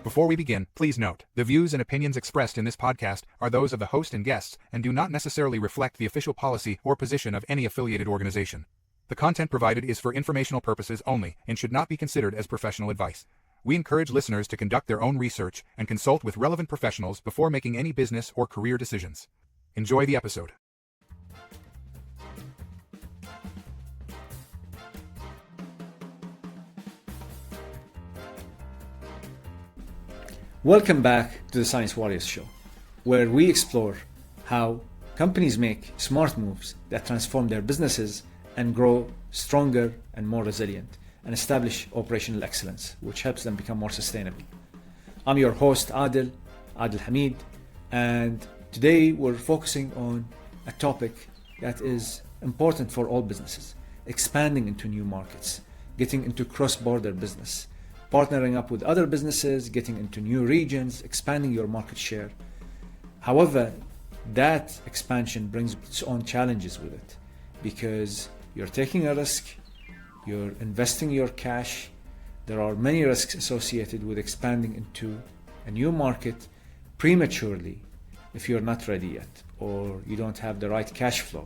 Before we begin, please note, the views and opinions expressed in this podcast are those of the host and guests and do not necessarily reflect the official policy or position of any affiliated organization. The content provided is for informational purposes only and should not be considered as professional advice. We encourage listeners to conduct their own research and consult with relevant professionals before making any business or career decisions. Enjoy the episode. Welcome back to the Science Warriors Show, where we explore how companies make smart moves that transform their businesses and grow stronger and more resilient and establish operational excellence, which helps them become more sustainable. I'm your host, Adel Hameed, and today we're focusing on a topic that is important for all businesses: expanding into new markets, getting into cross-border business, partnering up with other businesses, getting into new regions, expanding your market share. However, that expansion brings its own challenges with it, because you're taking a risk, you're investing your cash. There are many risks associated with expanding into a new market prematurely if you're not ready yet, or you don't have the right cash flow,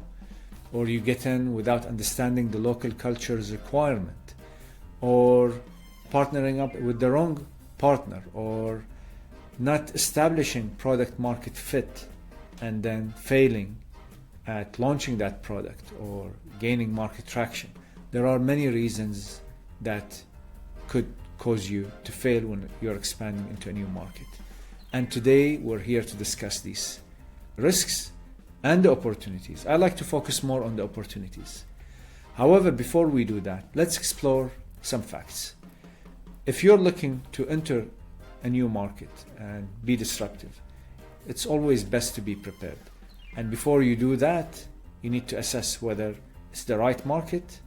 or you get in without understanding the local culture's requirement, or partnering up with the wrong partner, or not establishing product market fit and then failing at launching that product or gaining market traction. There are many reasons that could cause you to fail when you're expanding into a new market. And today we're here to discuss these risks and the opportunities. I like to focus more on the opportunities. However, before we do that, let's explore some facts. If you're looking to enter a new market and be disruptive, it's always best to be prepared. And before you do that, you need to assess whether it's the right market,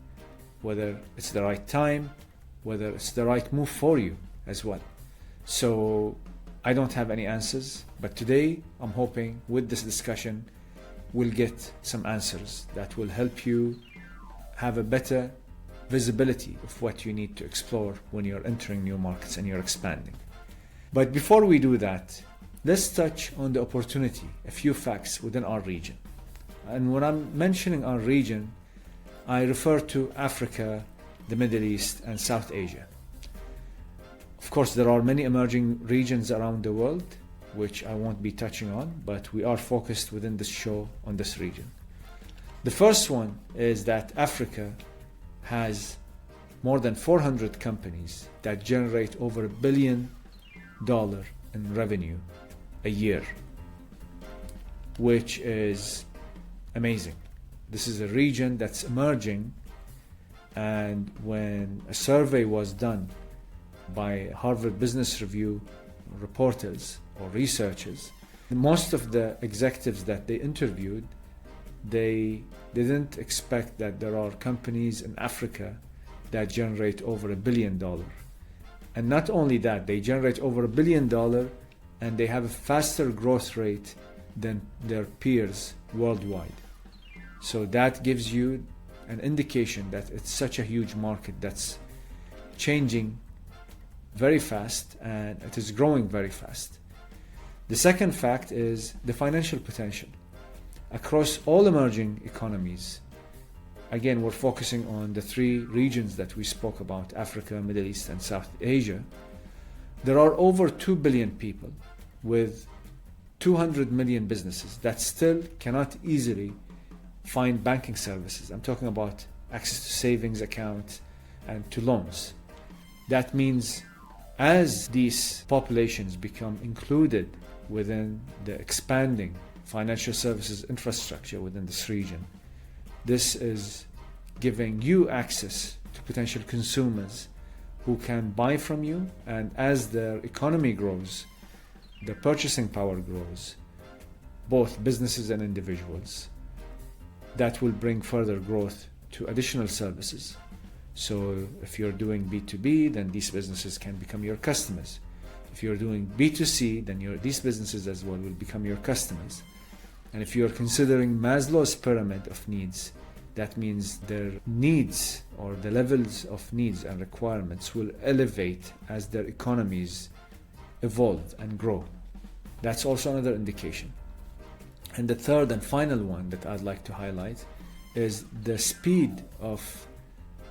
whether it's the right time, whether it's the right move for you as well. So I don't have any answers, but today I'm hoping with this discussion we'll get some answers that will help you have a better visibility of what you need to explore when you're entering new markets and you're expanding. But before we do that, let's touch on the opportunity, a few facts within our region. And when I'm mentioning our region, I refer to Africa, the Middle East, and South Asia. Of course, there are many emerging regions around the world, which I won't be touching on, but we are focused within this show on this region. The first one is that Africa has more than 400 companies that generate over $1 billion in revenue a year, which is amazing. This is a region that's emerging, and when a survey was done by Harvard Business Review reporters or researchers, most of the executives that they interviewed, they didn't expect that there are companies in Africa that generate over $1 billion. And not only that, they generate over $1 billion and they have a faster growth rate than their peers worldwide. So that gives you an indication that it's such a huge market that's changing very fast and it is growing very fast. The second fact is the financial potential. Across all emerging economies, again, we're focusing on the three regions that we spoke about, Africa, Middle East, and South Asia. There are over 2 billion people with 200 million businesses that still cannot easily find banking services. I'm talking about access to savings accounts and to loans. That means as these populations become included within the expanding financial services infrastructure within this region, this is giving you access to potential consumers who can buy from you, and as their economy grows, their purchasing power grows, both businesses and individuals, that will bring further growth to additional services. So if you're doing B2B, then these businesses can become your customers. If you're doing B2C, then these businesses as well will become your customers. And if you're considering Maslow's pyramid of needs, that means their needs or the levels of needs and requirements will elevate as their economies evolve and grow. That's also another indication. And the third and final one that I'd like to highlight is the speed of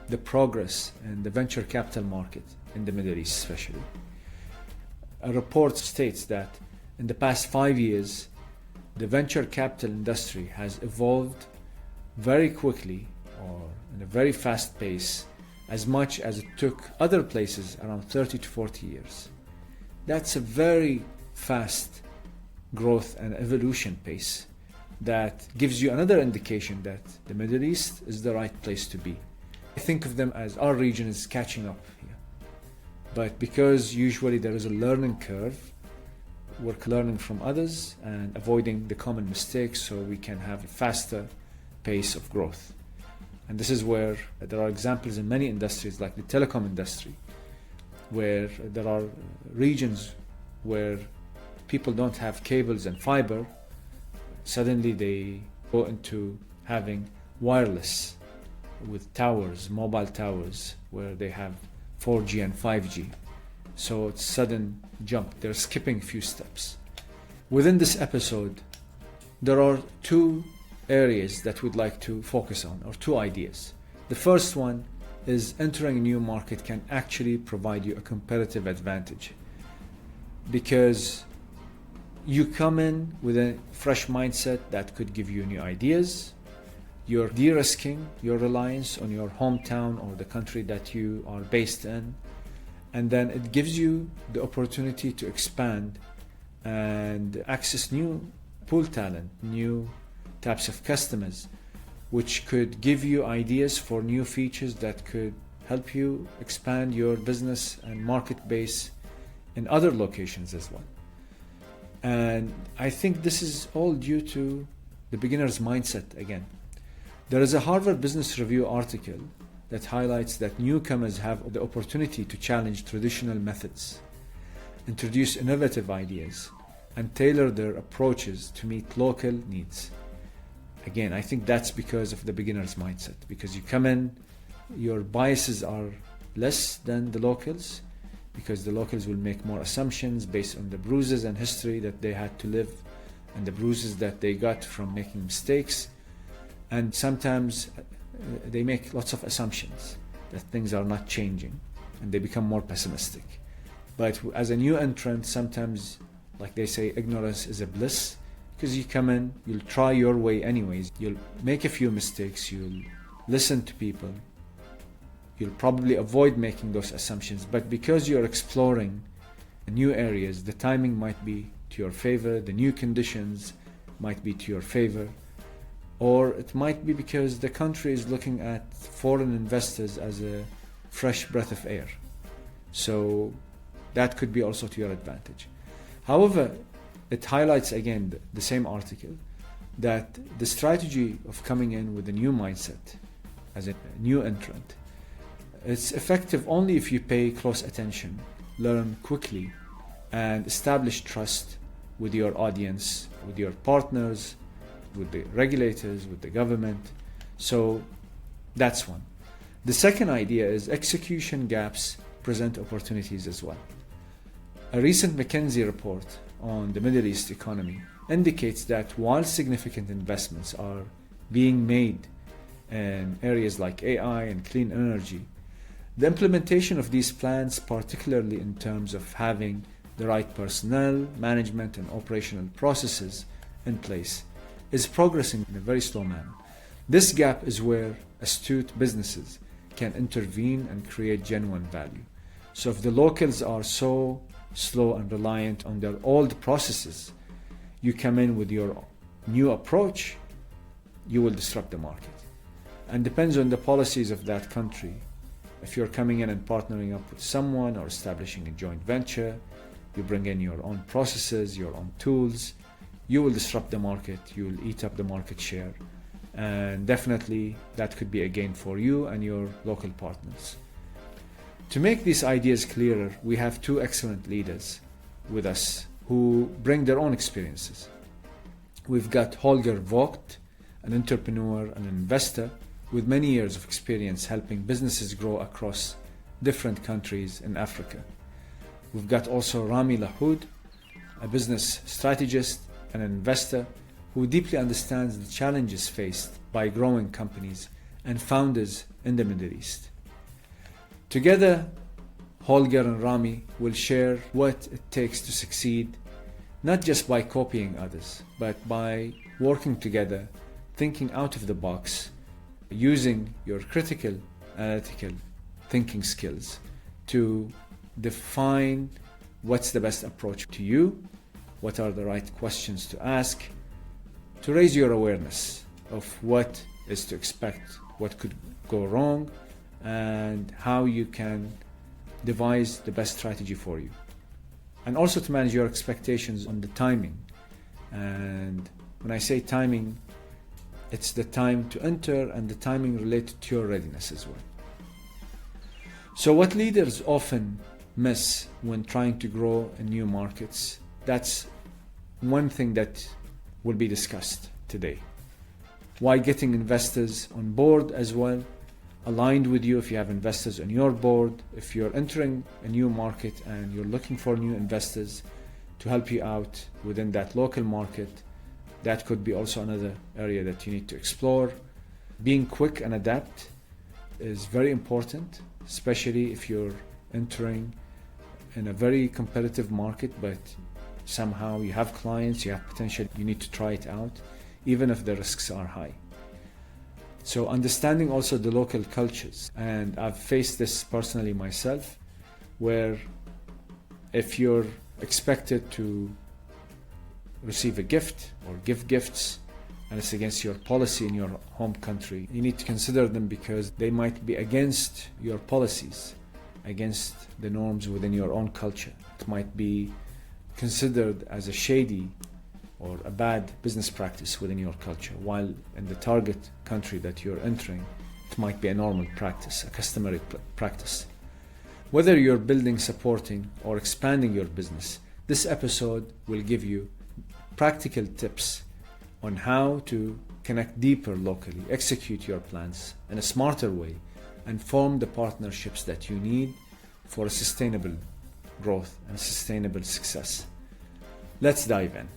the progress in the venture capital market in the Middle East especially. A report states that in the past 5 years, the venture capital industry has evolved very quickly or in a very fast pace, as much as it took other places around 30 to 40 years. That's a very fast growth and evolution pace that gives you another indication that the Middle East is the right place to be. I think of them as our region is catching up here. But because usually there is a learning curve, we're learning from others and avoiding the common mistakes so we can have a faster pace of growth. And this is where there are examples in many industries like the telecom industry, where there are regions where people don't have cables and fiber. Suddenly they go into having wireless with towers, mobile towers, where they have 4G and 5G. So it's sudden jump. They're skipping a few steps. Within this episode, there are two areas that we'd like to focus on, or two ideas. The first one is entering a new market can actually provide you a competitive advantage because you come in with a fresh mindset that could give you new ideas. You're de-risking your reliance on your hometown or the country that you are based in, and then it gives you the opportunity to expand and access new pool talent, new types of customers, which could give you ideas for new features that could help you expand your business and market base in other locations as well. And I think this is all due to the beginner's mindset again. There is a Harvard Business Review article that highlights that newcomers have the opportunity to challenge traditional methods, introduce innovative ideas, and tailor their approaches to meet local needs. Again, I think that's because of the beginner's mindset, because you come in, your biases are less than the locals, because the locals will make more assumptions based on the bruises and history that they had to live and the bruises that they got from making mistakes. And sometimes they make lots of assumptions that things are not changing and they become more pessimistic. But as a new entrant, sometimes, like they say, ignorance is a bliss, because you come in, you'll try your way anyways, you'll make a few mistakes, you'll listen to people, you'll probably avoid making those assumptions, but because you're exploring new areas, the timing might be to your favor, the new conditions might be to your favor, or it might be because the country is looking at foreign investors as a fresh breath of air. So that could be also to your advantage. However, it highlights again the same article that the strategy of coming in with a new mindset as a new entrant, it's effective only if you pay close attention, learn quickly, and establish trust with your audience, with your partners, with the regulators, with the government. So that's one. The second idea is execution gaps present opportunities as well. A recent McKinsey report on the Middle East economy indicates that while significant investments are being made in areas like AI and clean energy, the implementation of these plans, particularly in terms of having the right personnel, management, and operational processes in place, is progressing in a very slow manner. This gap is where astute businesses can intervene and create genuine value. So if the locals are so slow and reliant on their old processes, you come in with your new approach, you will disrupt the market. And depends on the policies of that country. If you're coming in and partnering up with someone or establishing a joint venture, you bring in your own processes, your own tools, you will disrupt the market, you will eat up the market share, and definitely that could be a gain for you and your local partners. To make these ideas clearer, we have two excellent leaders with us who bring their own experiences. We've got Holger Vogt, an entrepreneur and an investor with many years of experience helping businesses grow across different countries in Africa. We've got also Ramy Lahoud, a business strategist and an investor who deeply understands the challenges faced by growing companies and founders in the Middle East. Together, Holger and Ramy will share what it takes to succeed, not just by copying others, but by working together, thinking out of the box, using your critical, analytical thinking skills to define what's the best approach to you, what are the right questions to ask, to raise your awareness of what is to expect, what could go wrong, and how you can devise the best strategy for you. And also to manage your expectations on the timing. And when I say timing, it's the time to enter and the timing related to your readiness as well. So what leaders often miss when trying to grow in new markets, that's one thing that will be discussed today. Why getting investors on board as well, aligned with you if you have investors on your board, if you're entering a new market and you're looking for new investors to help you out within that local market, that could be also another area that you need to explore. Being quick and adapt is very important, especially if you're entering in a very competitive market, but somehow you have clients, you have potential, you need to try it out, even if the risks are high. So understanding also the local cultures, and I've faced this personally myself, where if you're expected to receive a gift or give gifts and it's against your policy in your home country, you need to consider them because they might be against your policies, against the norms within your own culture. It might be considered as a shady or a bad business practice within your culture, while in the target country that you're entering, it might be a normal practice, a customary practice. Whether you're building, supporting, or expanding your business, this episode will give you practical tips on how to connect deeper locally, execute your plans in a smarter way, and form the partnerships that you need for a sustainable growth and sustainable success. Let's dive in.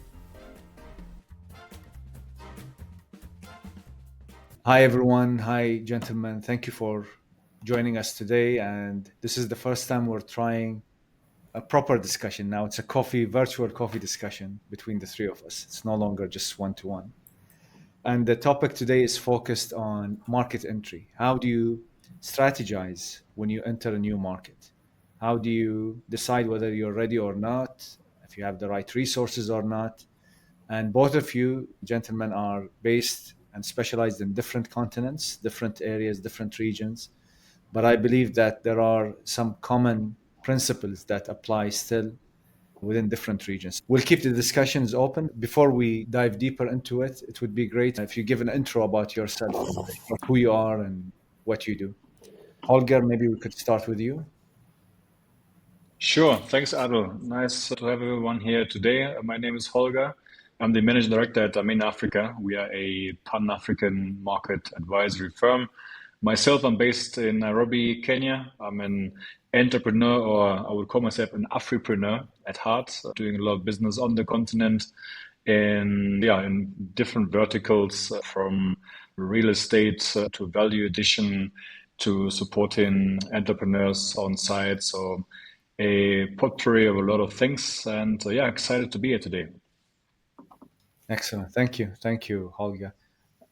Hi everyone, hi gentlemen, thank you for joining us today. And this is the first time we're trying a proper discussion. Now it's a virtual coffee discussion between the three of us. It's no longer just one-to-one. And the topic today is focused on market entry. How do you strategize when you enter a new market? How do you decide whether you're ready or not, if you have the right resources or not? And both of you gentlemen are based and specialized in different continents, different areas, different regions. But I believe that there are some common principles that apply still within different regions. We'll keep the discussions open. Before we dive deeper into it, it would be great if you give an intro about yourself, who you are and what you do. Holger, maybe we could start with you. Sure. Thanks, Adel. Nice to have everyone here today. My name is Holger. I'm the managing director at Amin Africa. We are a Pan-African market advisory firm. Myself, I'm based in Nairobi, Kenya. I'm an entrepreneur, or I would call myself an Afripreneur at heart, doing a lot of business on the continent in different verticals, from real estate to value addition to supporting entrepreneurs on site. So a potpourri of a lot of things, and excited to be here today. Excellent. Thank you. Thank you, Holger.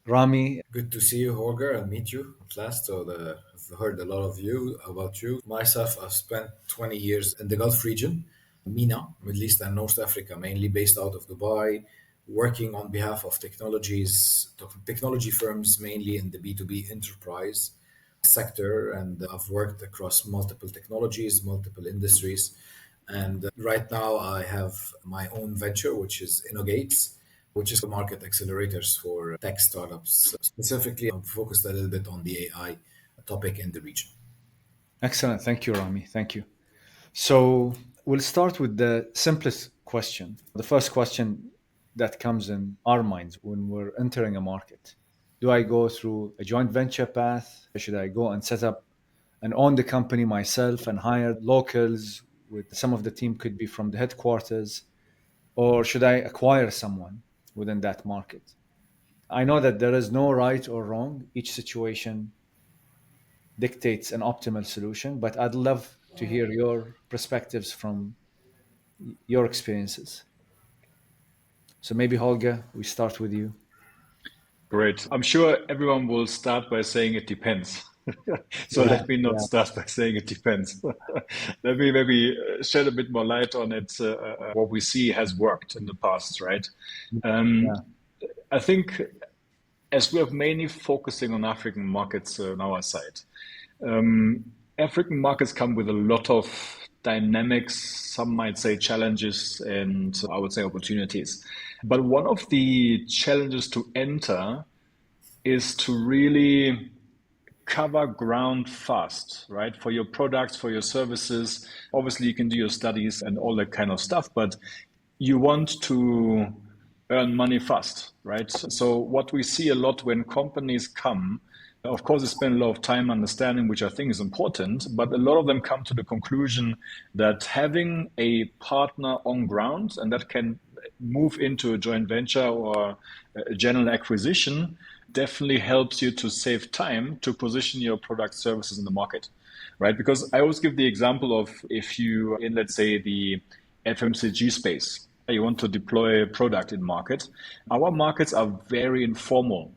Ramy. Good to see you, Holger, and meet you at last. I've heard a lot about you. Myself, I've spent 20 years in the Gulf region, MENA, Middle East and North Africa, mainly based out of Dubai, working on behalf of technology firms, mainly in the B2B enterprise sector. And I've worked across multiple technologies, multiple industries. And right now I have my own venture, which is Innogates, which is market accelerators for tech startups. Specifically, I'm focused a little bit on the AI topic in the region. Excellent. Thank you, Ramy. Thank you. So we'll start with the simplest question. The first question that comes in our minds when we're entering a market. Do I go through a joint venture path? Should I go and set up and own the company myself and hire locals with some of the team could be from the headquarters, or should I acquire someone within that market? I know that there is no right or wrong. Each situation dictates an optimal solution, but I'd love to hear your perspectives from your experiences. So maybe Holger, we start with you. Great. I'm sure everyone will start by saying it depends. So Yeah, let me not yeah, start by saying it depends. Let me maybe shed a bit more light on it. What we see has worked in the past, right? Um, yeah, I think as we are mainly focusing on African markets on our side, African markets come with a lot of dynamics, some might say challenges, and I would say opportunities. But one of the challenges to enter is to really cover ground fast, right? For your products, for your services. Obviously, you can do your studies and all that kind of stuff, but you want to earn money fast, right? So, what we see a lot when companies come, of course, they spend a lot of time understanding, which I think is important, but a lot of them come to the conclusion that having a partner on ground and that can move into a joint venture or a general acquisition definitely helps you to save time to position your product services in the market, right? Because I always give the example of if you in, let's say, the FMCG space, you want to deploy a product in market. Our markets are very informal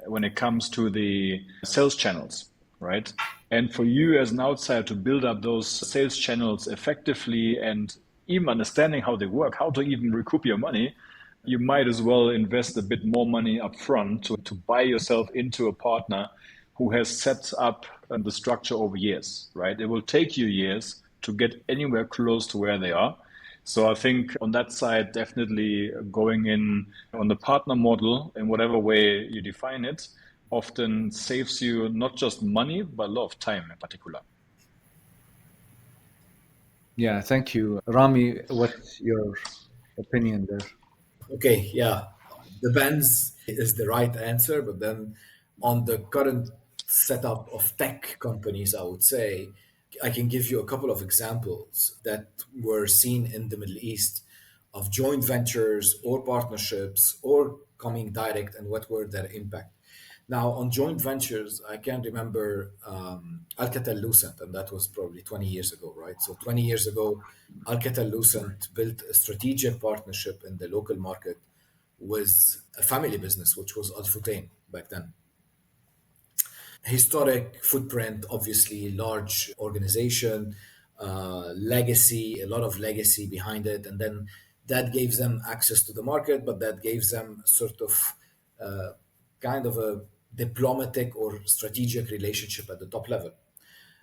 when it comes to the sales channels, right? And for you as an outsider to build up those sales channels effectively and even understanding how they work, how to even recoup your money, you might as well invest a bit more money up front to buy yourself into a partner who has set up the structure over years, right? It will take you years to get anywhere close to where they are. So I think on that side, definitely going in on the partner model in whatever way you define it often saves you not just money, but a lot of time in particular. yeah. Thank you, Rami. What's your opinion there? Okay, yeah, depends is the right answer, but then on the current setup of tech companies, I would say I can give you a couple of examples that were seen in the Middle East of joint ventures or partnerships or coming direct and what were their impact. Now, on joint ventures, I can remember Alcatel Lucent, and that was probably 20 years ago, right? So 20 years ago, Alcatel Lucent built a strategic partnership in the local market with a family business, which was Al Futain back then. Historic footprint, obviously, large organization, legacy, a lot of legacy behind it. And then that gave them access to the market, but that gave them sort of kind of a diplomatic or strategic relationship at the top level.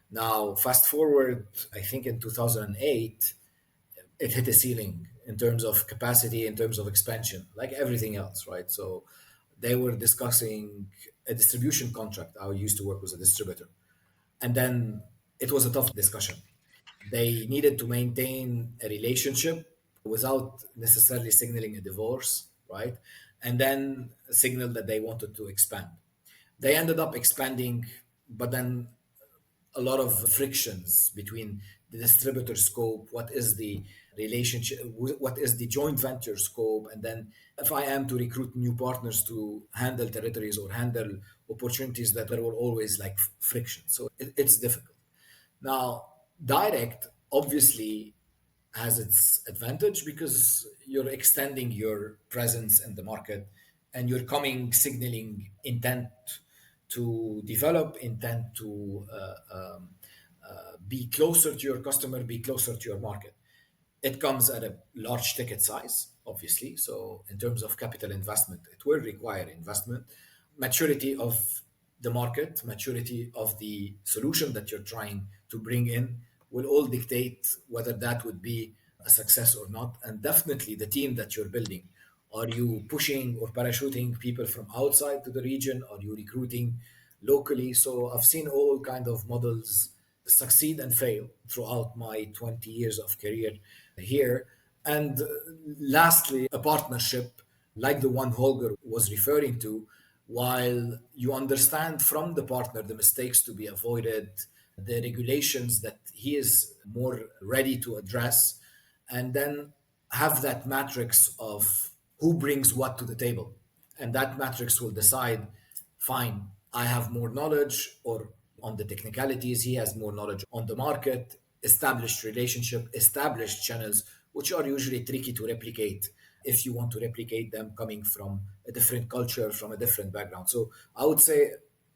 Now, fast forward, I think in 2008, it hit a ceiling in terms of capacity, in terms of expansion, like everything else, right? So they were discussing a distribution contract. I used to work with a distributor. And then it was a tough discussion. They needed to maintain a relationship without necessarily signaling a divorce, right? And then signal that they wanted to expand. They ended up expanding, but then a lot of frictions between the distributor scope, what is the relationship, what is the joint venture scope, and then if I am to recruit new partners to handle territories or handle opportunities, that there were always like friction. So it's difficult. Now, direct obviously has its advantage because you're extending your presence in the market and you're coming signaling intent to develop, intent to be closer to your customer, be closer to your market. It comes at a large ticket size, obviously. So, in terms of capital investment, it will require investment, maturity of the market, maturity of the solution that you're trying to bring in will all dictate whether that would be a success or not. And definitely the team that you're building. Are you pushing or parachuting people from outside to the region? Are you recruiting locally? So I've seen all kind of models succeed and fail throughout my 20 years of career here. And lastly, a partnership like the one Holger was referring to, while you understand from the partner the mistakes to be avoided, the regulations that he is more ready to address, and then have that matrix of who brings what to the table. And that matrix will decide, fine, I have more knowledge or on the technicalities, he has more knowledge on the market, established relationship, established channels, which are usually tricky to replicate if you want to replicate them coming from a different culture, from a different background. So I would say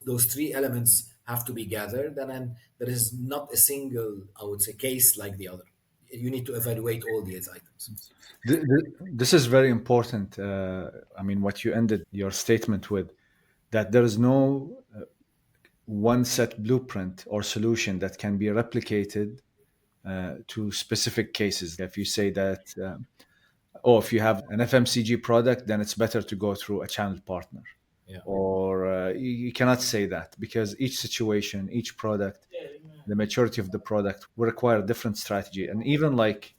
those three elements have to be gathered, and then there is not a single, I would say, case like the other. You need to evaluate all these items. This is very important. I mean, what you ended your statement with, that there is no one set blueprint or solution that can be replicated to specific cases. If you say that, if you have an FMCG product, then it's better to go through a channel partner. Yeah. Or you cannot say that, because each situation, each product, the maturity of the product will require a different strategy. And even like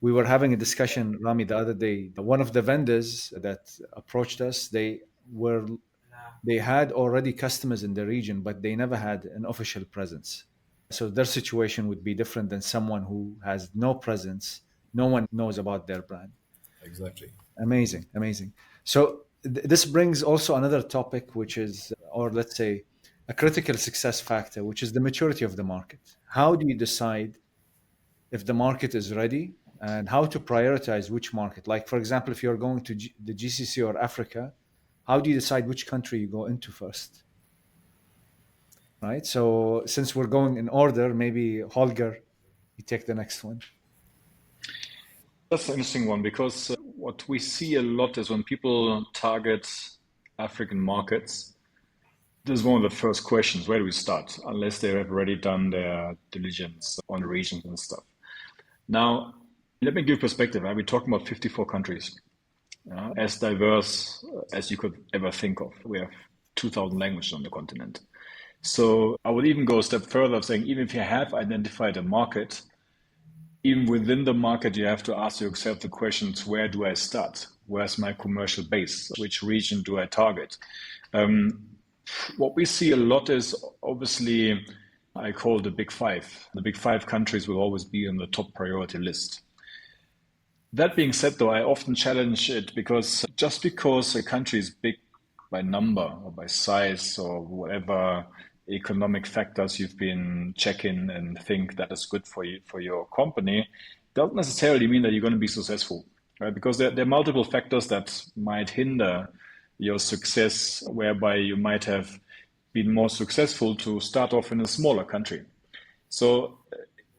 we were having a discussion, Ramy, the other day, one of the vendors that approached us, they had already customers in the region, but they never had an official presence. So their situation would be different than someone who has no presence. No one knows about their brand. Exactly. Amazing, amazing. So this brings also another topic, which is, or let's say, a critical success factor, which is the maturity of the market. How do you decide if the market is ready, and how to prioritize which market? Like, for example, if you're going to the GCC or Africa, how do you decide which country you go into first? Right? So since we're going in order, maybe Holger, you take the next one. That's an interesting one, because what we see a lot is when people target African markets, this is one of the first questions: where do we start? Unless they have already done their diligence on regions and stuff. Now, let me give perspective. I'll be talking about 54 countries, as diverse as you could ever think of. We have 2,000 languages on the continent. So I would even go a step further of saying, even if you have identified a market, even within the market, you have to ask yourself the questions: where do I start? Where's my commercial base? Which region do I target? What we see a lot is, obviously, I call the big five. The big five countries will always be on the top priority list. That being said, though, I often challenge it, because just because a country is big by number or by size or whatever economic factors you've been checking and think that is good for you, for your company, doesn't necessarily mean that you're going to be successful, right? Because there are multiple factors that might hinder your success, whereby you might have been more successful to start off in a smaller country. So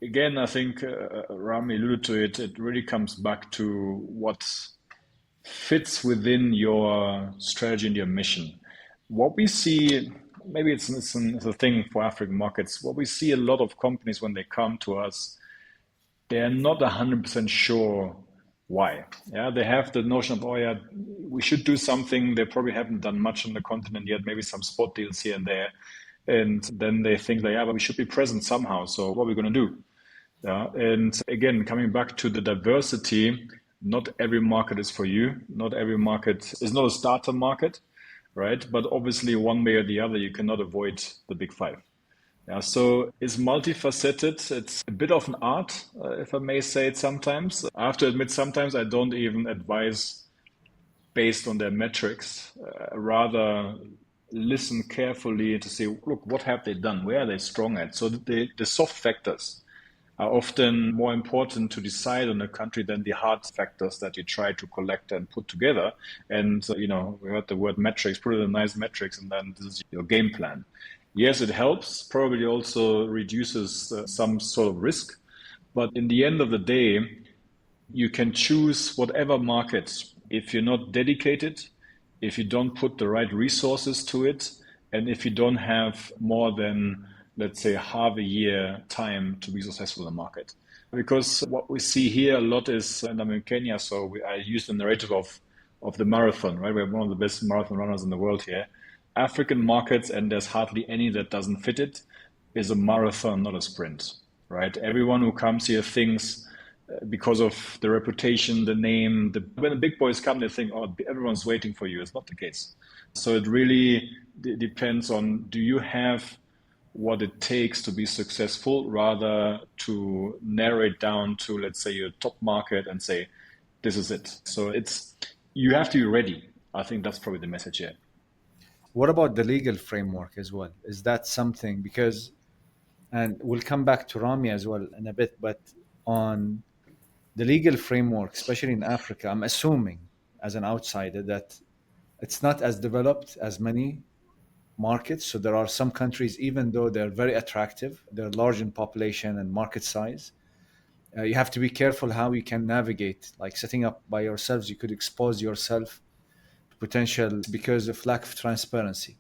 again, I think Ramy alluded to it. It really comes back to what fits within your strategy and your mission. What we see, maybe it's a thing for African markets, what we see a lot of companies when they come to us, they're not 100% sure why. Yeah, they have the notion of, oh yeah, we should do something. They probably haven't done much on the continent yet, maybe some spot deals here and there. And then they think, like, yeah, but we should be present somehow. So what are we going to do? Yeah. And again, coming back to the diversity, not every market is for you. Not every market is not a starter market, right? But obviously, one way or the other, you cannot avoid the big five. Yeah, so it's multifaceted. It's a bit of an art, if I may say it sometimes. I have to admit, sometimes I don't even advise based on their metrics. Rather, listen carefully to say, look, what have they done? Where are they strong at? So the soft factors are often more important to decide on a country than the hard factors that you try to collect and put together. And, we heard the word metrics, put it in nice metrics, and then this is your game plan. Yes, it helps, probably also reduces some sort of risk. But in the end of the day, you can choose whatever market. If you're not dedicated, if you don't put the right resources to it, and if you don't have more than, let's say, half a year time to be successful in the market. Because what we see here a lot is, and I'm in Kenya, so I use the narrative of the marathon, right? We're one of the best marathon runners in the world here. African markets, and there's hardly any that doesn't fit it, is a marathon, not a sprint, right? Everyone who comes here thinks, because of the reputation, the name, when the big boys come, they think, oh, everyone's waiting for you. It's not the case. So it really depends on, do you have what it takes to be successful, rather to narrow it down to, let's say, your top market and say, this is it. So you have to be ready. I think that's probably the message here. What about the legal framework as well? Is that something, because, and we'll come back to Ramy as well in a bit, but on the legal framework, especially in Africa, I'm assuming as an outsider that it's not as developed as many markets. So there are some countries, even though they're very attractive, they're large in population and market size. You have to be careful how you can navigate. Like setting up by yourselves, you could expose yourself to potential because of lack of transparency,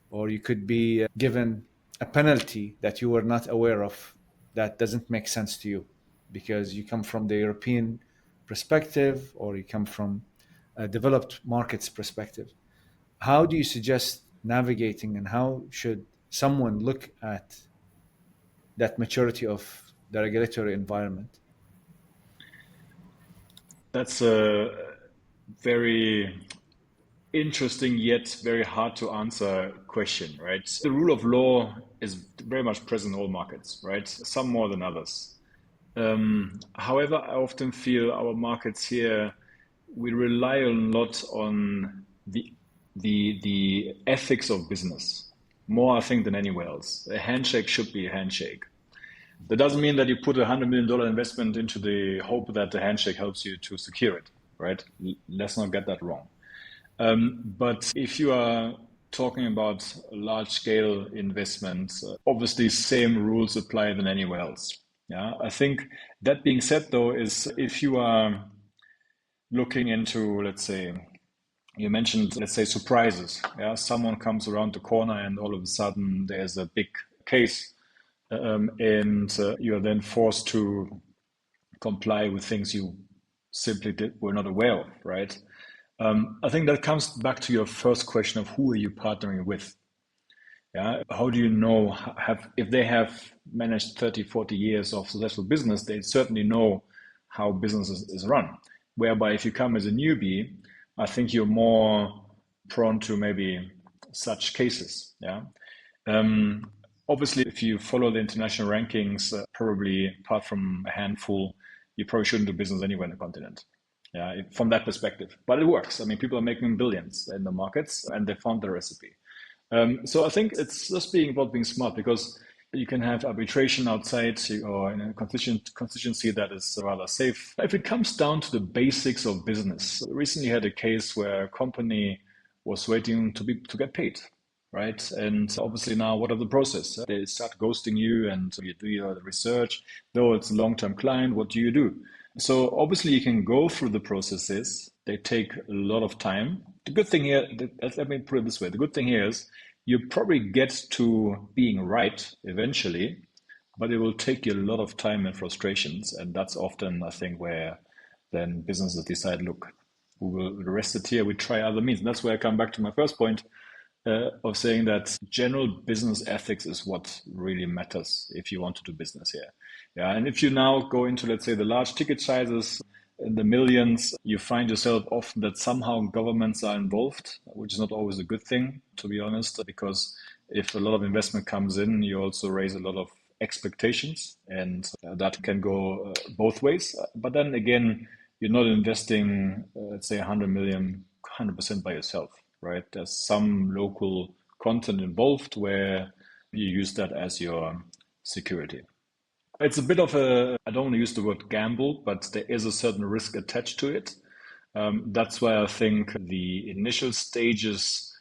or you could be given a penalty that you were not aware of that doesn't make sense to you because you come from the European perspective or you come from a developed markets perspective. How do you suggest navigating, and how should someone look at that maturity of the regulatory environment? That's a very interesting yet very hard to answer question, right? The rule of law is very much present in all markets, right? Some more than others. However, I often feel our markets here, we rely a lot on the ethics of business, more I think than anywhere else. A handshake should be a handshake. That doesn't mean that you put $100 million investment into the hope that the handshake helps you to secure it, right? Let's not get that wrong. But if you are talking about large scale investments, obviously same rules apply than anywhere else. Yeah, I think that being said, though, is if you are looking into, let's say, you mentioned, let's say, surprises. Yeah, someone comes around the corner and all of a sudden there's a big case, and you are then forced to comply with things you simply were not aware of, right? I think that comes back to your first question of who are you partnering with? Yeah, how do you know if they have managed 30, 40 years of successful business, they certainly know how business is run. Whereby if you come as a newbie, I think you're more prone to maybe such cases. Yeah. Obviously, if you follow the international rankings, probably apart from a handful, you probably shouldn't do business anywhere in the continent. Yeah, from that perspective. But it works. I mean, people are making billions in the markets and they found the recipe. So I think it's just about being smart, because you can have arbitration outside or in a constituency that is rather safe. If it comes down to the basics of business, I recently had a case where a company was waiting to get paid, right? And obviously now, what are the process? They start ghosting you and you do your research. Though it's a long-term client, what do you do? So obviously you can go through the processes. They take a lot of time. The good thing here, let me put it this way. The good thing here is you probably get to being right eventually, but it will take you a lot of time and frustrations. And that's often, I think, where then businesses decide, look, we will rest it here. We try other means. And that's where I come back to my first point of saying that general business ethics is what really matters if you want to do business here. Yeah, and if you now go into, let's say, the large ticket sizes in the millions, you find yourself often that somehow governments are involved, which is not always a good thing, to be honest, because if a lot of investment comes in, you also raise a lot of expectations, and that can go both ways. But then again, you're not investing, let's say, 100 million, 100% by yourself, right? There's some local content involved where you use that as your security. It's a bit of I don't want to use the word gamble, but there is a certain risk attached to it. That's why I think the initial stages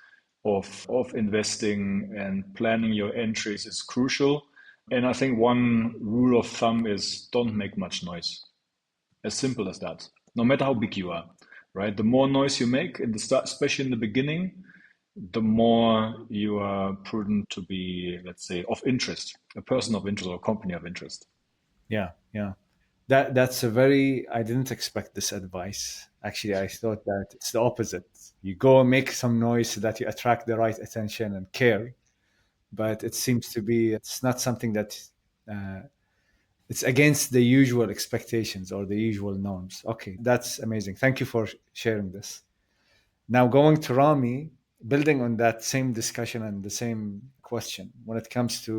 of investing and planning your entries is crucial. And I think one rule of thumb is don't make much noise. As simple as that. No matter how big you are, right? The more noise you make in the start, especially in the beginning, the more you are prudent to be, let's say, of interest, a person of interest or a company of interest. Yeah, yeah. That's a very, I didn't expect this advice. Actually, I thought that it's the opposite. You go and make some noise so that you attract the right attention and care. But it seems to be, it's not something that, it's against the usual expectations or the usual norms. Okay, that's amazing. Thank you for sharing this. Now going to Ramy, building on that same discussion and the same question when it comes to,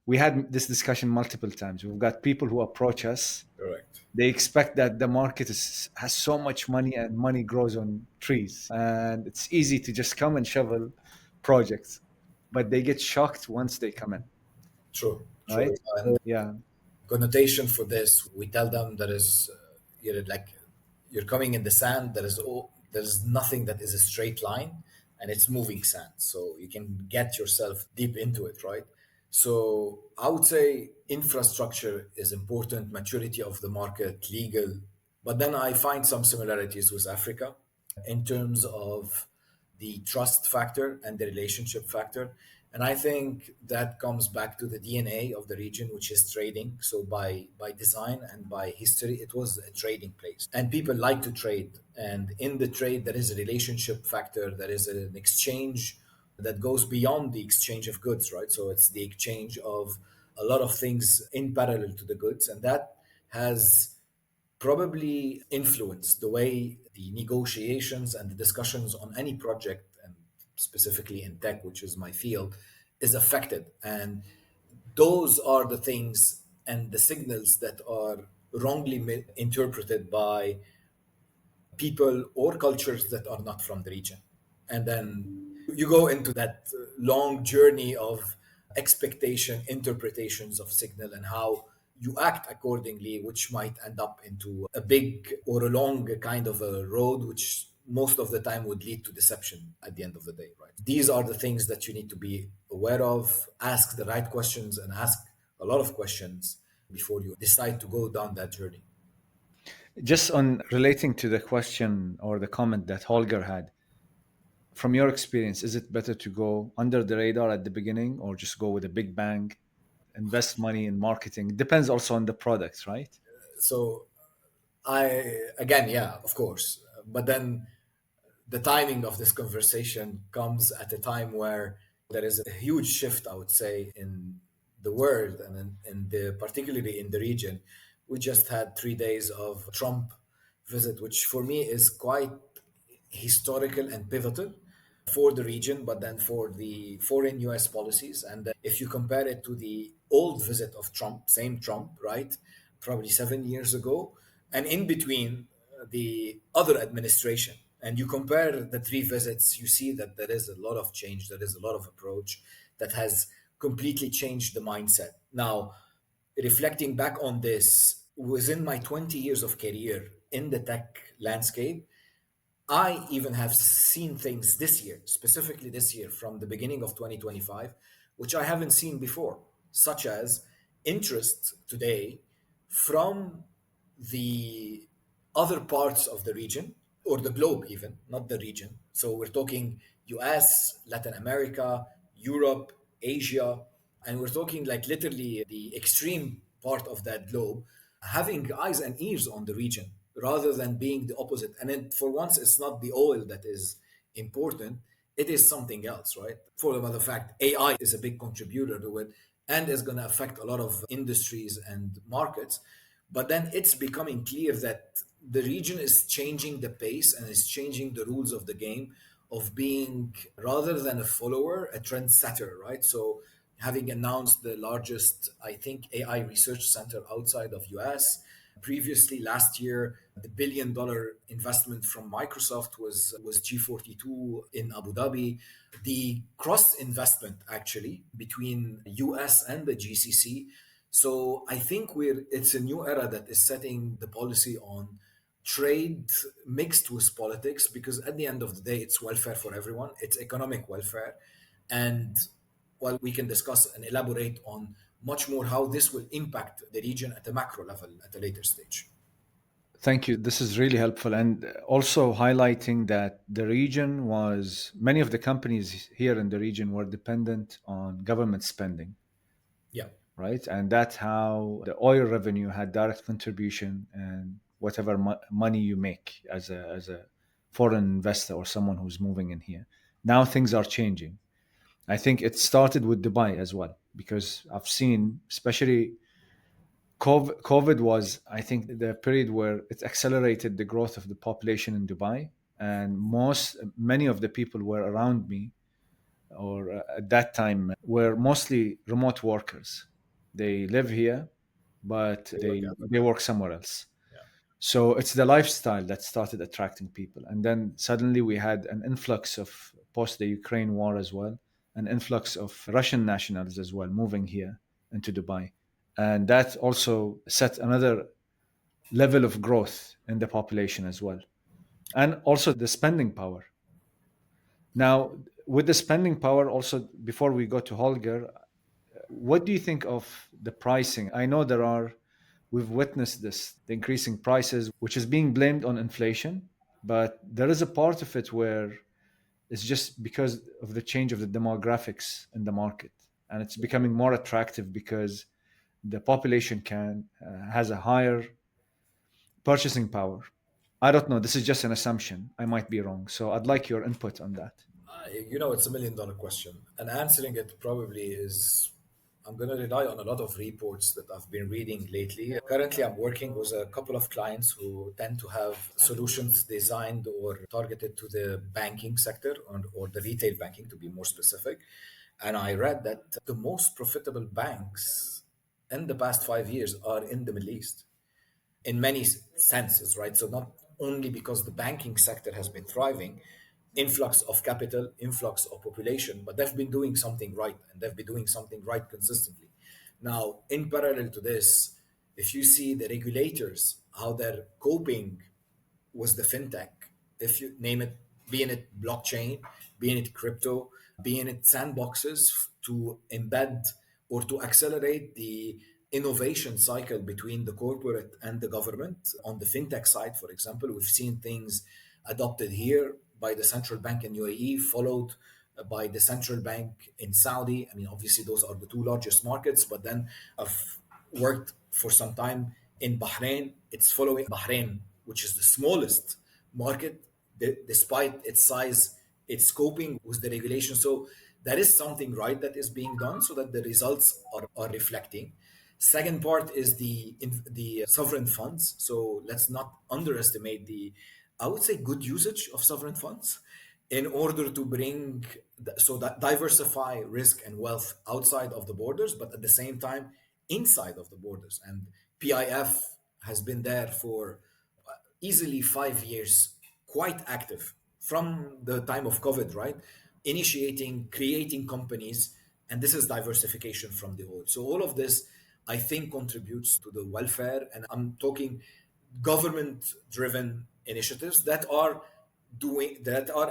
we had this discussion multiple times. We've got people who approach us. Correct. They expect that the market has so much money and money grows on trees. And it's easy to just come and shovel projects. But they get shocked once they come in, True. right? True. And Yeah. connotation for this, we tell them there is, you're coming in the sand. There's nothing that is a straight line, and it's moving sand. So you can get yourself deep into it, right? So I would say infrastructure is important, maturity of the market, legal. But then I find some similarities with Africa in terms of the trust factor and the relationship factor. And I think that comes back to the DNA of the region, which is trading. So by design and by history, it was a trading place. And people like to trade. And in the trade, there is a relationship factor, there is an exchange that goes beyond the exchange of goods, right? So it's the exchange of a lot of things in parallel to the goods. And that has probably influenced the way the negotiations and the discussions on any project, and specifically in tech, which is my field, is affected. And those are the things and the signals that are wrongly interpreted by people or cultures that are not from the region. And then you go into that long journey of expectation, interpretations of signal, and how you act accordingly, which might end up into a big or a long kind of a road, which most of the time would lead to deception at the end of the day, right? These are the things that you need to be aware of, ask the right questions, and ask a lot of questions before you decide to go down that journey. Just on relating to the question or the comment that Holger had, from your experience, is it better to go under the radar at the beginning or just go with a big bang, invest money in marketing? It depends also on the products, right? So again, yeah, of course. But then the timing of this conversation comes at a time where there is a huge shift, I would say, in the world and particularly in the region. We just had 3 days of Trump visit, which for me is quite historical and pivotal for the region, but then for the foreign US policies. And if you compare it to the old visit of Trump, same Trump, right? Probably 7 years ago, and in between the other administration, and you compare the three visits, you see that there is a lot of change, there is a lot of approach that has completely changed the mindset. Now, reflecting back on this, within my 20 years of career in the tech landscape, I even have seen things this year, specifically this year, from the beginning of 2025, which I haven't seen before, such as interest today from the other parts of the region or the globe, even, not the region. So we're talking US, Latin America, Europe, Asia, and we're talking like literally the extreme part of that globe, having eyes and ears on the region rather than being the opposite. And then for once, it's not the oil that is important, it is something else, right? For the matter of fact, AI is a big contributor to it and is going to affect a lot of industries and markets. But then it's becoming clear that the region is changing the pace and is changing the rules of the game of being, rather than a follower, a trendsetter, right? So having announced the largest, I think, AI research center outside of US. Previously, last year, the $1 billion investment from Microsoft was G42 in Abu Dhabi. The cross investment actually between US and the GCC. So I think it's a new era that is setting the policy on trade mixed with politics, because at the end of the day, it's welfare for everyone. It's economic welfare. And while we can discuss and elaborate on much more how this will impact the region at a macro level at a later stage. Thank you. This is really helpful. And also highlighting that the region many of the companies here in the region were dependent on government spending. Yeah. Right. And that's how the oil revenue had direct contribution, and whatever money you make as a foreign investor or someone who's moving in here. Now things are changing. I think it started with Dubai as well, because I've seen, especially COVID was, I think, the period where it accelerated the growth of the population in Dubai. And many of the people were around me or at that time were mostly remote workers. They live here, but They work out. they work somewhere else. Yeah. So it's the lifestyle that started attracting people. And then suddenly we had an influx of, post the Ukraine war as well, an influx of Russian nationals as well moving here into Dubai. And that also set another level of growth in the population as well. And also the spending power. Now, with the spending power, also, before we go to Holger, what do you think of the pricing? I know we've witnessed this, the increasing prices, which is being blamed on inflation, but there is a part of it where it's just because of the change of the demographics in the market. And it's becoming more attractive because the population has a higher purchasing power. I don't know. This is just an assumption. I might be wrong. So I'd like your input on that. It's $1 million question. And answering it probably is I'm going to rely on a lot of reports that I've been reading lately. Currently, I'm working with a couple of clients who tend to have solutions designed or targeted to the banking sector or the retail banking, to be more specific. And I read that the most profitable banks in the past 5 years are in the Middle East in many senses, right? So not only because the banking sector has been thriving, influx of capital, influx of population, but they've been doing something right and they've been doing something right consistently. Now, in parallel to this, if you see the regulators, how they're coping was the fintech, if you name it, being it blockchain, being it crypto, being it sandboxes to embed or to accelerate the innovation cycle between the corporate and the government. On the fintech side, for example, we've seen things adopted here by the central bank in UAE, followed by the central bank in Saudi. I mean, obviously, those are the two largest markets, but then I've worked for some time in Bahrain. It's following Bahrain, which is the smallest market, despite its size, its scoping with the regulation. So there is something right that is being done so that the results are reflecting. Second part is the sovereign funds. So let's not underestimate I would say, good usage of sovereign funds in order to bring so that diversify risk and wealth outside of the borders, but at the same time inside of the borders. And PIF has been there for easily 5 years, quite active from the time of COVID, right? Initiating, creating companies, and this is diversification from the old. So all of this, I think, contributes to the welfare. And I'm talking government-driven initiatives that are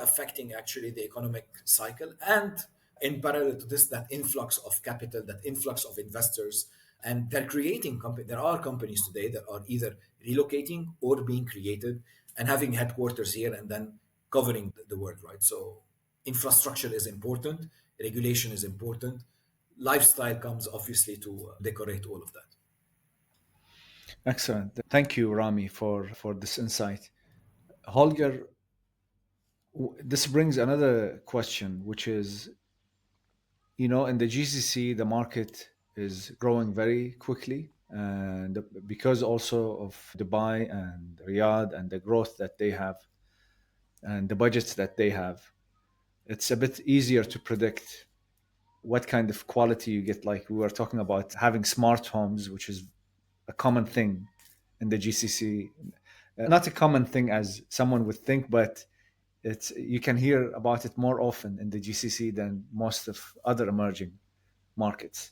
affecting actually the economic cycle, and in parallel to this, that influx of capital, that influx of investors, and they're creating companies. There are companies today that are either relocating or being created and having headquarters here and then covering the world, right? So infrastructure is important, regulation is important, lifestyle comes obviously to decorate all of that. Excellent. Thank you, Ramy, for this insight. Holger, this brings another question, which is, in the GCC, the market is growing very quickly. And because also of Dubai and Riyadh and the growth that they have and the budgets that they have, it's a bit easier to predict what kind of quality you get. Like we were talking about having smart homes, which is a common thing in the GCC. Not a common thing as someone would think, but you can hear about it more often in the GCC than most of other emerging markets.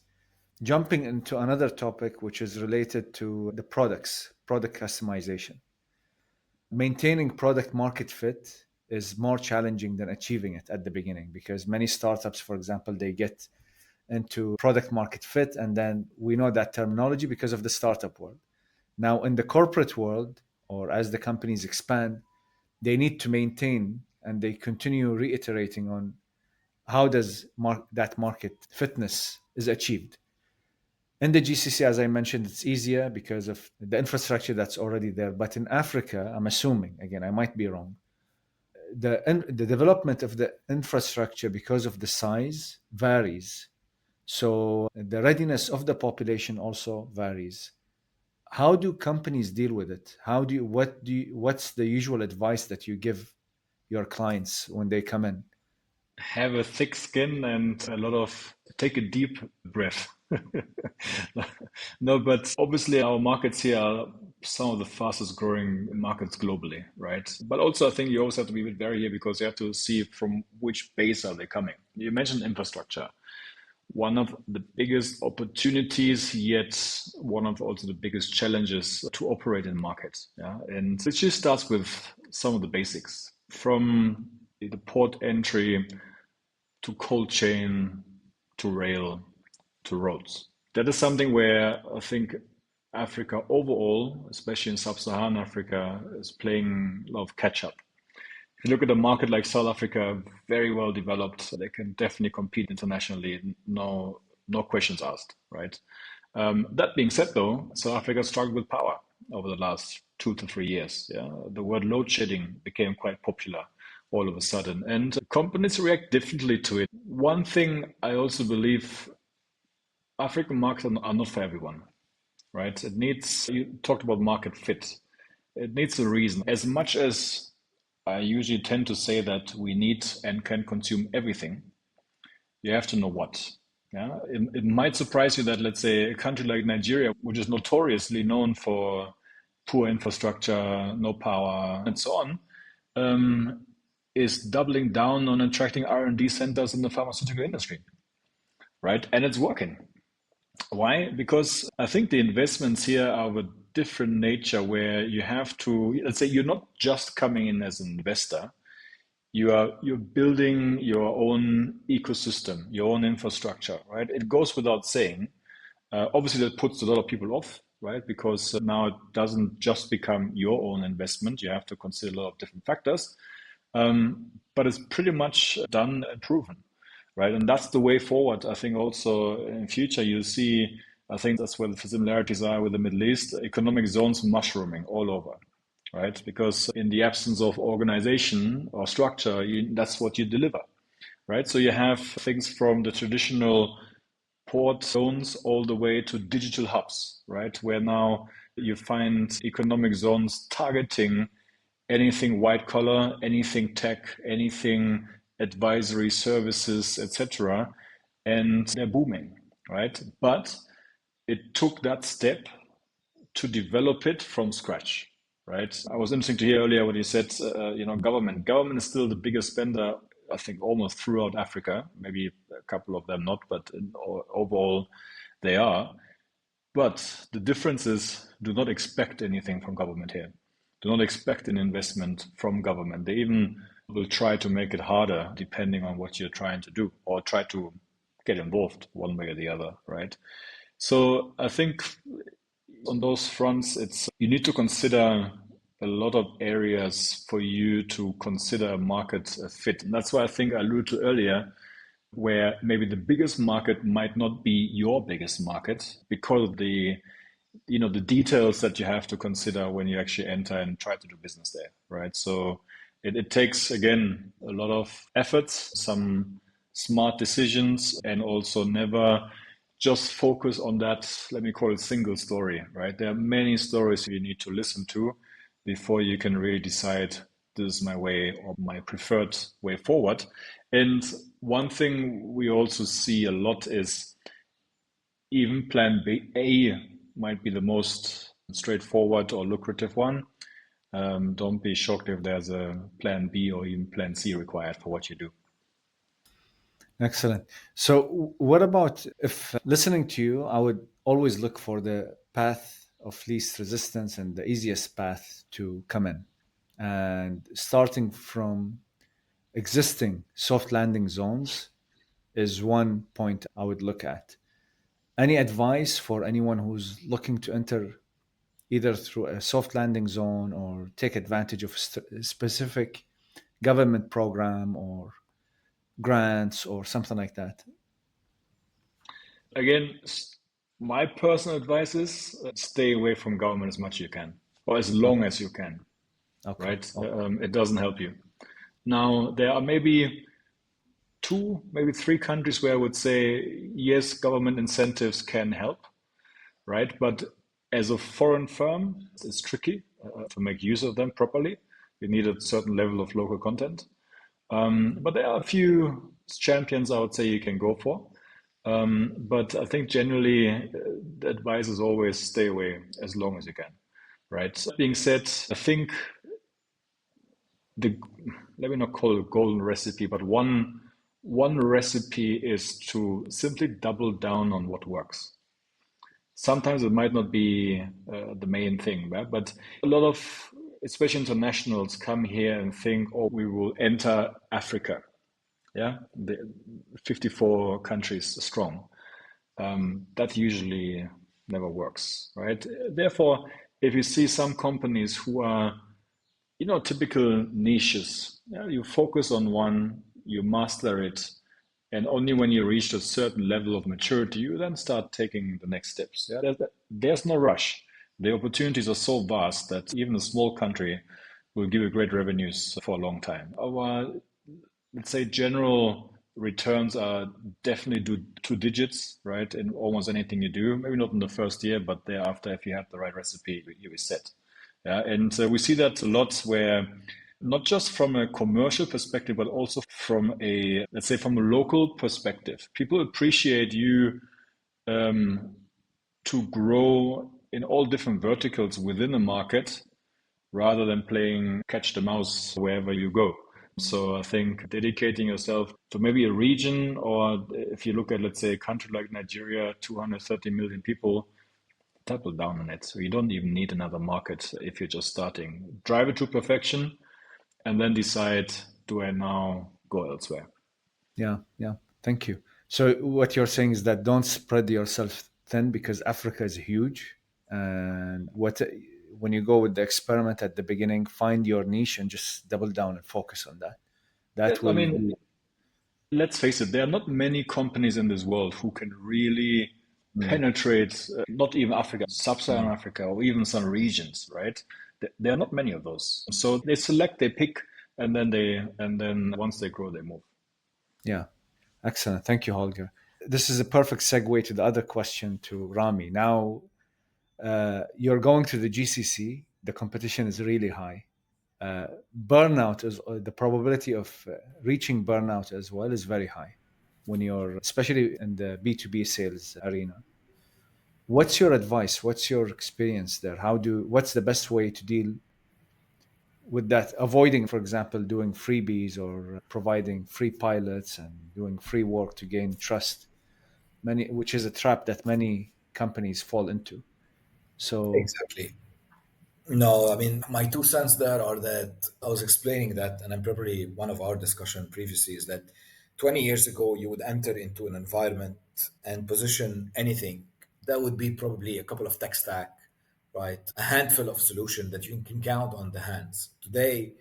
Jumping into another topic, which is related to the product customization. Maintaining product market fit is more challenging than achieving it at the beginning, because many startups, for example, they get into product market fit, and then we know that terminology because of the startup world. Now, in the corporate world, or as the companies expand, they need to maintain, and they continue reiterating on how does that market fitness is achieved. In the GCC, as I mentioned, it's easier because of the infrastructure that's already there. But in Africa, I'm assuming, again, I might be wrong, the development of the infrastructure because of the size varies. So the readiness of the population also varies. How do companies deal with it? What's the usual advice that you give your clients when they come in? have a thick skin and a lot of take a deep breath. No, but obviously our markets here are some of the fastest growing markets globally, right? But also I think you also have to be a bit wary here because you have to see from which base are they coming. You mentioned infrastructure. One of the biggest opportunities, yet one of also the biggest challenges to operate in markets. Yeah? And it just starts with some of the basics, from the port entry to cold chain to rail to roads. That is something where I think Africa overall, especially in sub-Saharan Africa, is playing a lot of catch up. If you look at a market like South Africa, very well developed, they can definitely compete internationally, no questions asked, right? That being said, though, South Africa struggled with power over the last 2 to 3 years. Yeah, the word load shedding became quite popular all of a sudden, and companies react differently to it. One thing I also believe, African markets are not for everyone, right? It needs, you talked about market fit. It needs a reason. As much as I usually tend to say that we need and can consume everything, you have to know what. Yeah, it might surprise you that, let's say, a country like Nigeria, which is notoriously known for poor infrastructure, no power, and so on, is doubling down on attracting R&D centers in the pharmaceutical industry, right? And it's working. Why? Because I think the investments here are of a different nature where you have to, let's say, you're not just coming in as an investor, you're building your own ecosystem, your own infrastructure, right? It goes without saying. Obviously, that puts a lot of people off, right? Because now it doesn't just become your own investment. You have to consider a lot of different factors. But it's pretty much done and proven, right? And that's the way forward. I think also in future you'll see, I think that's where the similarities are with the Middle East, economic zones mushrooming all over, right? Because in the absence of organization or structure, that's what you deliver, right? So you have things from the traditional port zones all the way to digital hubs, right? Where now you find economic zones targeting anything white collar, anything tech, anything advisory services, etc. And they're booming, right? But it took that step to develop it from scratch, right? I was interesting to hear earlier what you said, government. Government is still the biggest spender, I think, almost throughout Africa. Maybe a couple of them not, but overall they are. But the difference is, do not expect anything from government here. Do not expect an investment from government. They even will try to make it harder depending on what you're trying to do or try to get involved one way or the other, right? So I think on those fronts, you need to consider a lot of areas for you to consider a market fit. And that's why I think I alluded to earlier, where maybe the biggest market might not be your biggest market because of the details that you have to consider when you actually enter and try to do business there, right? So it takes, again, a lot of efforts, some smart decisions, and also never just focus on that, let me call it single story, right? There are many stories you need to listen to before you can really decide this is my way or my preferred way forward. And one thing we also see a lot is even plan B, A might be the most straightforward or lucrative one. Don't be shocked if there's a plan B or even plan C required for what you do. Excellent. So what about, if listening to you, I would always look for the path of least resistance and the easiest path to come in. And starting from existing soft landing zones is one point I would look at. Any advice for anyone who's looking to enter either through a soft landing zone or take advantage of a specific government program or grants or something like that? Again, my personal advice is stay away from government as much as you can, or as long as you can, Okay. right? It doesn't help you. Now, there are maybe 2, maybe 3 countries where I would say, yes, government incentives can help, right? But as a foreign firm, it's tricky to make use of them properly. You need a certain level of local content. But there are a few champions I would say you can go for. But I think generally the advice is always stay away as long as you can, right? That being said, I think the let me not call it a golden recipe, but one recipe is to simply double down on what works. Sometimes it might not be the main thing, right? But a lot of, especially internationals, come here and think, oh, we will enter Africa. Yeah, the 54 countries strong. That usually never works, right? Therefore, if you see some companies who are, typical niches, yeah, you focus on one, you master it, and only when you reach a certain level of maturity, you then start taking the next steps. Yeah, there's no rush. The opportunities are so vast that even a small country will give you great revenues for a long time. Our, let's say, general returns are definitely two digits, right? In almost anything you do. Maybe not in the first year, but thereafter, if you have the right recipe, you are set. Yeah, and we see that a lot where not just from a commercial perspective, but also from a, let's say, from a local perspective, people appreciate you to grow in all different verticals within a market rather than playing catch the mouse wherever you go. So I think dedicating yourself to maybe a region, or if you look at, let's say, a country like Nigeria, 230 million people, double down on it. So you don't even need another market if you're just starting. Drive it to perfection and then decide, do I now go elsewhere? Yeah, yeah. Thank you. So what you're saying is that don't spread yourself thin because Africa is huge. And when you go with the experiment at the beginning, find your niche and just double down and focus on that. Yeah, That I will mean, be. let's face it, there are not many companies in this world who can really Mm, penetrate, not even Africa, mm. sub-Saharan Africa, or even some regions, right? There are not many of those. So they select, they pick, and then once they grow, they move. Yeah, excellent. Thank you, Holger. This is a perfect segue to the other question to Ramy. Now, you're going to the GCC. The competition is really high. Burnout is the probability of reaching burnout as well is very high when you're especially in the B2B sales arena. What's your advice? What's your experience there? What's the best way to deal with that, avoiding, for example, doing freebies or providing free pilots and doing free work to gain trust, which is a trap that many companies fall into. So Exactly. No, I mean, my 2 cents there are that I was explaining that, and I'm probably one of our discussion previously is that 20 years ago, you would enter into an environment and position anything. That would be probably a couple of tech stack, right? A handful of solution that you can count on the hands. Today,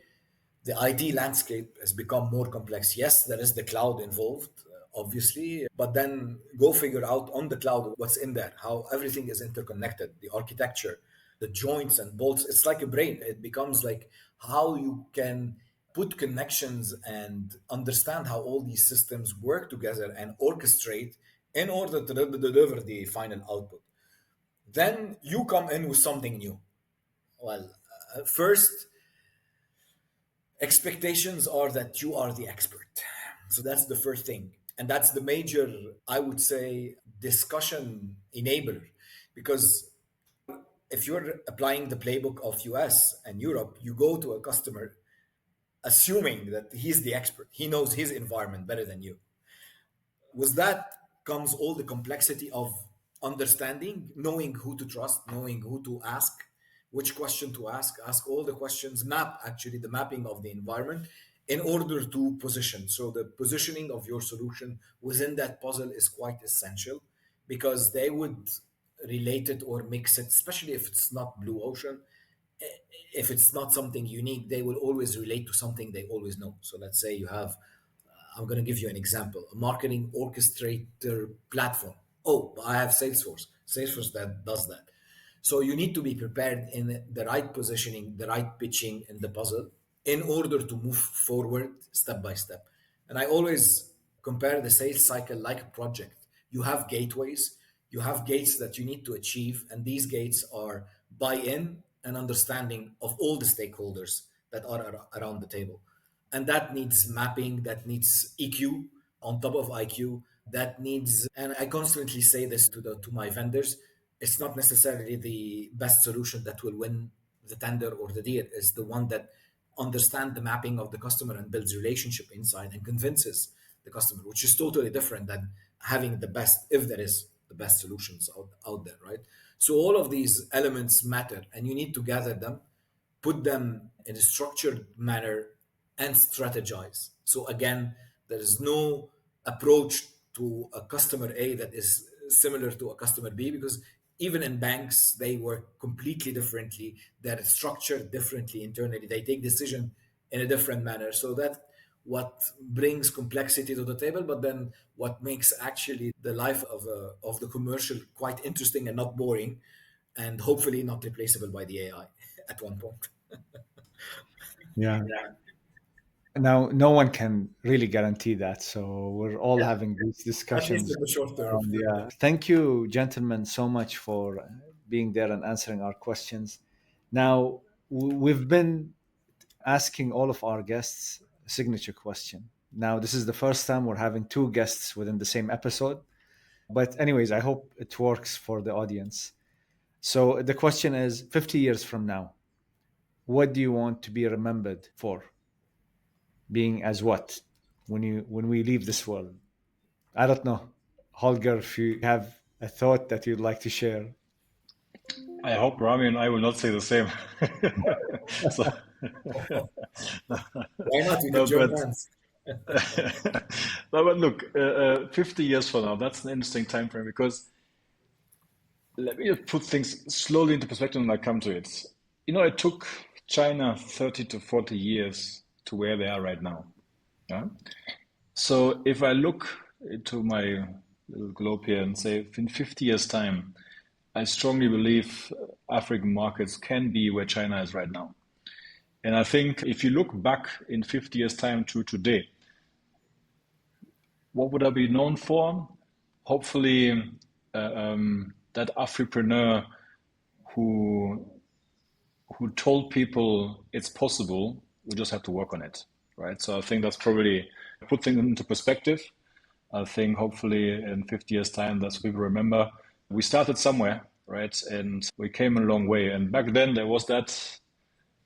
the IT landscape has become more complex. Yes, there is the cloud involved, obviously, but then go figure out on the cloud what's in there, how everything is interconnected, the architecture, the joints and bolts. It's like a brain. It becomes like how you can put connections and understand how all these systems work together and orchestrate in order to deliver the final output. Then you come in with something new. Well, first, expectations are that you are the expert. So that's the first thing. And that's the major, I would say, discussion enabler. Because if you're applying the playbook of US and Europe, you go to a customer assuming that he's the expert. He knows his environment better than you. With that comes all the complexity of understanding, knowing who to trust, knowing who to ask, which question to ask all the questions, map actually the mapping of the environment in order to position. So the positioning of your solution within that puzzle is quite essential because they would relate it or mix it, especially if it's not blue ocean. If it's not something unique, they will always relate to something they always know. So let's say you have, I'm going to give you an example, a marketing orchestrator platform. Oh, I have Salesforce. Salesforce that does that. So you need to be prepared in the right positioning, the right pitching in the puzzle in order to move forward step by step. And I always compare the sales cycle like a project. You have gateways, you have gates that you need to achieve, and these gates are buy in and understanding of all the stakeholders that are around the table. And that needs mapping, that needs EQ on top of IQ, that needs, and I constantly say this to my vendors, it's not necessarily the best solution that will win the tender or the deal. It's the one that understand the mapping of the customer and builds relationship inside and convinces the customer, which is totally different than having the best, if there is the best solutions out there, right? So all of these elements matter, and you need to gather them, put them in a structured manner, and strategize. So again, there is no approach to a customer A that is similar to a customer B, because even in banks they work completely differently. They're structured differently internally. They take decision in a different manner. So that what brings complexity to the table, but then what makes actually the life of the commercial quite interesting and not boring, and hopefully not replaceable by the AI at one point. Yeah. Now, no one can really guarantee that. So we're all having these At least discussions. in the short term. Yeah. Thank you, gentlemen, so much for being there and answering our questions. Now, we've been asking all of our guests a signature question. Now, this is the first time we're having two guests within the same episode. But, anyways, I hope it works for the audience. So the question is 50 years from now, what do you want to be remembered for? Being as what when we leave this world? I don't know. Holger, if you have a thought that you'd like to share. I hope Ramy and I will not say the same. So, Why not? We no, could join but hands. no, but look, 50 years from now, that's an interesting time frame because let me put things slowly into perspective when I come to it. You know, it took China 30 to 40 years to where they are right now. Yeah? So if I look into my little globe here and say in 50 years' time, I strongly believe African markets can be where China is right now. And I think if you look back in 50 years' time to today, what would I be known for? Hopefully, that Afripreneur who told people it's possible. We just have to work on it, right? So I think that's probably put things into perspective. I think hopefully in 50 years' time, that's what people remember. We started somewhere, right? And we came a long way. And back then there was that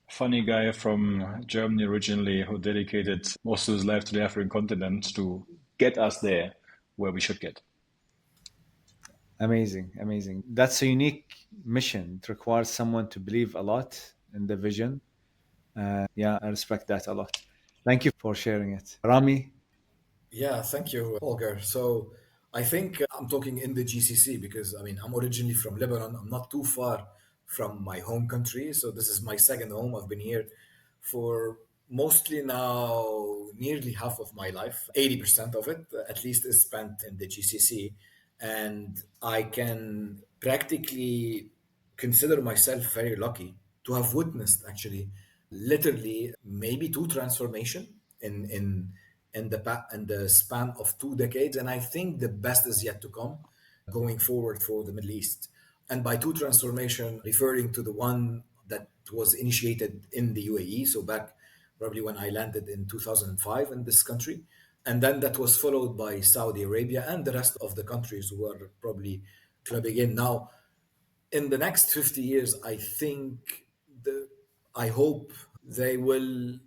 funny guy from Germany originally who dedicated most of his life to the African continent to get us there where we should get. Amazing, amazing. That's a unique mission. It requires someone to believe a lot in the vision. Yeah, I respect that a lot. Thank you for sharing it. Ramy? Yeah, thank you, Holger. So I think I'm talking in the GCC because I mean, I'm originally from Lebanon. I'm not too far from my home country. So this is my second home. I've been here for mostly now nearly half of my life. 80% of it, at least, is spent in the GCC. And I can practically consider myself very lucky to have witnessed actually literally maybe two transformation in the span of 2 decades, and I think the best is yet to come going forward for the Middle East. And by two transformation, referring to the one that was initiated in the UAE, so back probably when I landed in 2005 in this country, and then that was followed by Saudi Arabia and the rest of the countries who are probably clubbing in now. In the next 50 years, I think I hope they will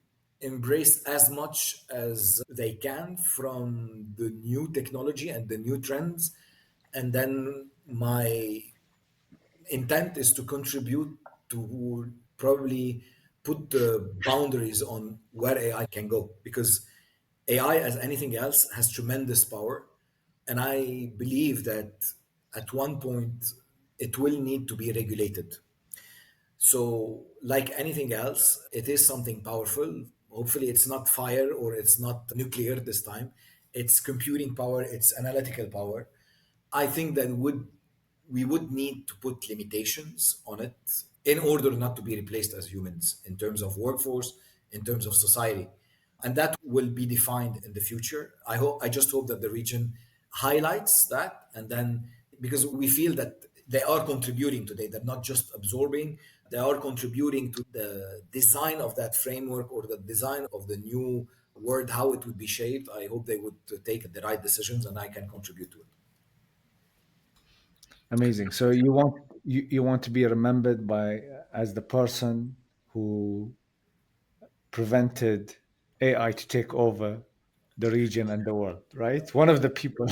embrace as much as they can from the new technology and the new trends. And then my intent is to contribute to probably put the boundaries on where AI can go, because AI, as anything else, has tremendous power. And I believe that at one point it will need to be regulated. So, like anything else, it is something powerful. Hopefully, it's not fire or it's not nuclear this time. It's computing power, it's analytical power. I think that we would need to put limitations on it in order not to be replaced as humans in terms of workforce, in terms of society. And that will be defined in the future. I just hope that the region highlights that, and then because we feel that they are contributing today. They're not just absorbing, they are contributing to the design of that framework or the design of the new world, how it would be shaped. I hope they would take the right decisions and I can contribute to it. Amazing. So you want to be remembered by as the person who prevented AI to take over the region and the world, right? One of the people.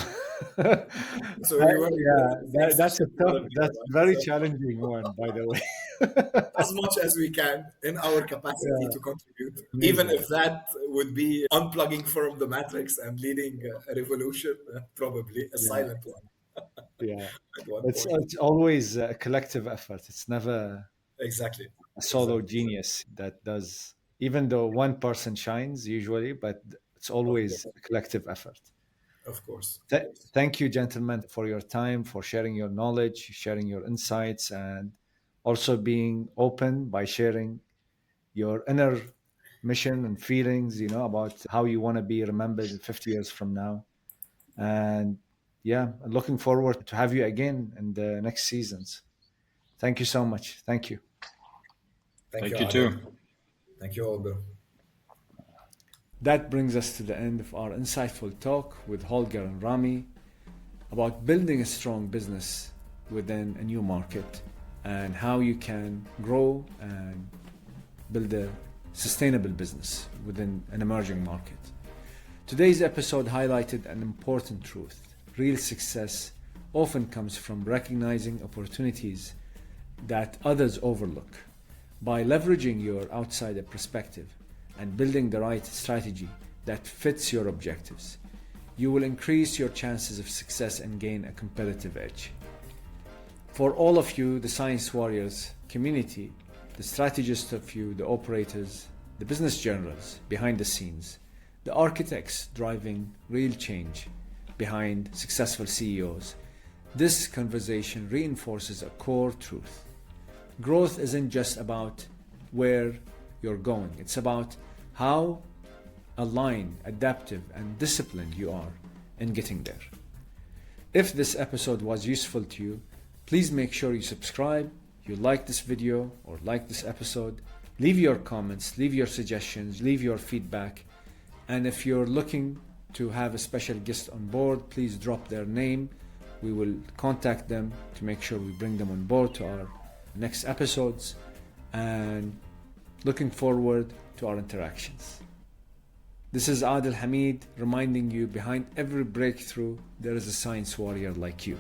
So we were Yeah, in the same that's a session the tough, other day, that's right? very So challenging one, by the way. as much as we can in our capacity Yeah, to contribute, even amazing. if that would be unplugging from the matrix and leading a revolution, probably a Yeah, silent one yeah. at one It's point. it's always a collective effort. It's never Exactly. a solo Exactly. genius that does, even though one person shines usually, but it's Of always course. a collective effort. Of course. Of Th- course. Thank you, gentlemen, for your time, for sharing your knowledge, sharing your insights, and also being open by sharing your inner mission and feelings, about how you want to be remembered in 50 years from now. And yeah, looking forward to have you again in the next seasons. Thank you so much. Thank you. Thank you, Thank you Adel. too. Thank you, Olga. That brings us to the end of our insightful talk with Holger and Ramy about building a strong business within a new market and how you can grow and build a sustainable business within an emerging market. Today's episode highlighted an important truth. Real success often comes from recognizing opportunities that others overlook. By leveraging your outsider perspective and building the right strategy that fits your objectives, you will increase your chances of success and gain a competitive edge. For all of you, the Science Warriors community, the strategists of you, the operators, the business generals behind the scenes, the architects driving real change behind successful CEOs, this conversation reinforces a core truth. Growth isn't just about where you're going, it's about how aligned, adaptive, and disciplined you are in getting there. If this episode was useful to you, please make sure you subscribe, you like this video or like this episode, leave your comments, leave your suggestions, leave your feedback, and if you're looking to have a special guest on board, please drop their name. We will contact them to make sure we bring them on board to our next episodes, and looking forward to our interactions. This is Adel Hameed reminding you behind every breakthrough there is a science warrior like you,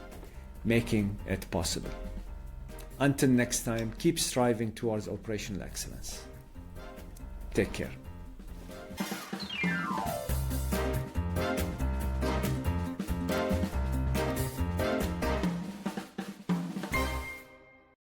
making it possible. Until next time, keep striving towards operational excellence. Take care.